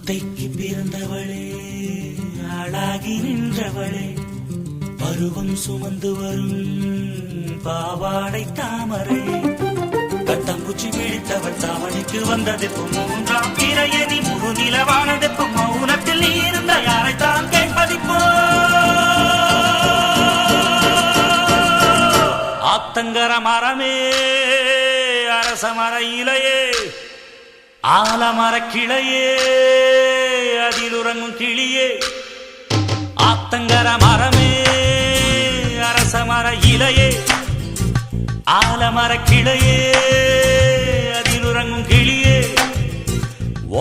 அத்தைக்கு பிறந்தவளே, ஆளாகி நின்றவளே, பருவம் சுமந்து வரும் பாவாடை தாமரை, கட்டம்பூச்சி பிடித்தவள் தாவணிக்கு வந்ததெப்பு, மூன்றாம் பிறையதி முழு நிலவானதெப்பு, மௌனத்தில் நீ இருந்த யாரைத்தான் கேட்பதிப்போ. ஆத்தங்கர மரமே, அரச மர இலையே, ஆலமர கிளையே, அதில் உறங்கும் கிளியே. ஆத்தங்கர மரமே, அரச மர இலையே, ஆலமர கிளையே, அதில் உறங்கும் கிளியே.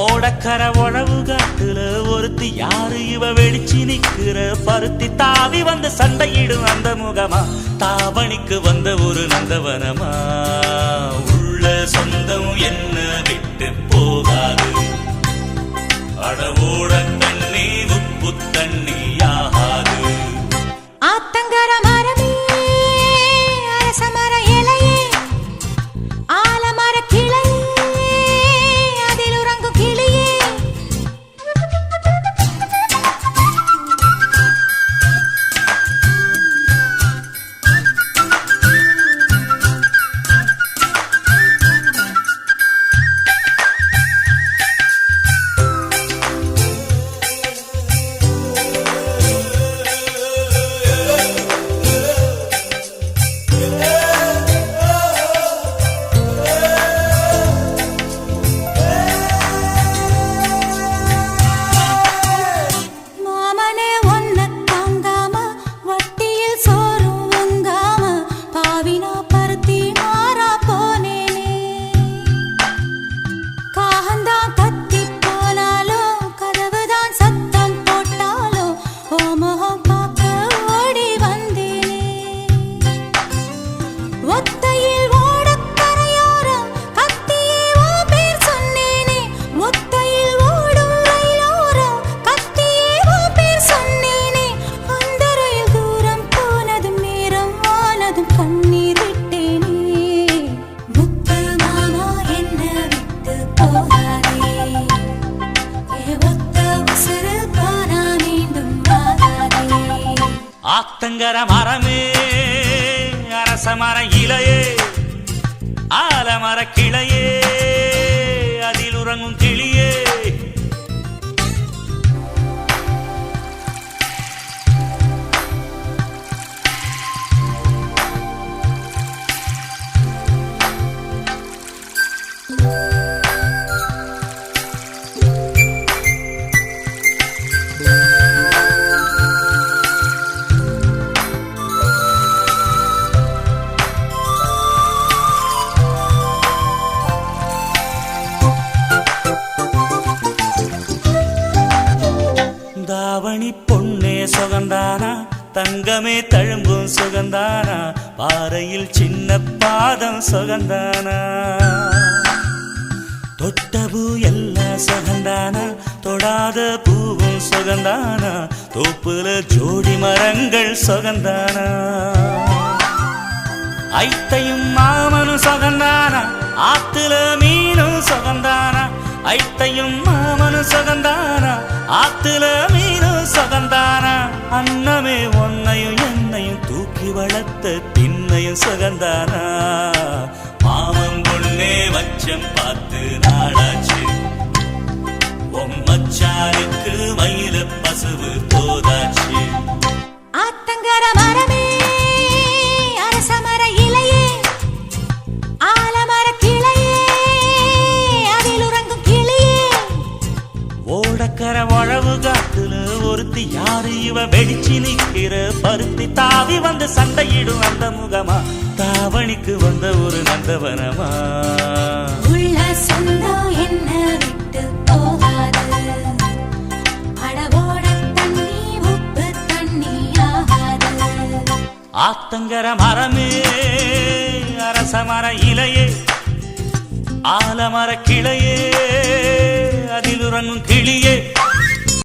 ஓடக்கர உழவு காட்டுல ஒருத்தி யாரு இவ வெளிச்சி நிக்கிற, பருத்தி தாவி வந்து சண்டையிடும் அந்த முகமா, தாவணிக்கு வந்த ஒரு நந்தவனமா. உள்ள சொந்தம் என்ன விட்டு போகாது, அடவோட தண்ணி உப்பு தண்ணி ஆகாது. ஆத்தங்கர மரமே, அரச மர இலையே, ஆலமர கிளையே, அதில் உறங்கும் கிளியே. ஆத்தங்கர மரமே, அரச மர இலையே, ஆலமர கிளையே, அதில் உறங்கும் கிளியே. தாவணி பொன்னே சுகந்தானா, தங்கமே தழும்பும் சுகந்தானா, பாறையில் சின்ன பாதம் சுகந்தானா. தொட்டபூ எல்லாம் சுகந்தானா, தொடாத பூவும் சுகந்தானா, தோப்புல ஜோடி மரங்கள் சுகந்தானா. ஐத்தையும் மாமனும் சுகந்தானா, ஆத்துல மீனும் சுகந்தானா. ஐத்தையும் மாமனும் சுகந்தானா, ஆத்துல மீனும் சுகந்தானா. அன்னமே ஒன்னையும் என்னையும் தூக்கி வளர்த்த திண்ணையும் சுகந்தானா. மாமன் பொண்ணே வச்சம் பார்த்து நாளாச்சு, மச்சானுக்கு மயில பசுவு போதாச்சு. ஆத்தங்கர மரமே, அரச மர இலையே, ஆலமர கிளையே, அதில் உறங்கும் கிளியே. ஓடக்கர உழவு காட்டுல ஒருத்தி யாரு இவ வெடிச்சு நிக்கிற, பருத்தி தாவி வந்து சண்டையிடும் அந்த முகமா, தாவணிக்கு வந்த ஒரு நந்தவனமா. உள்ள சொந்தம் என்ன விட்டு போகாது, அடவோட தண்ணி உப்பு தண்ணி ஆகாது. ஆத்தங்கர மரமே, அரச மர இலையே, ஆலமர கிளையே, அதில் உறங்கும் கிளியே.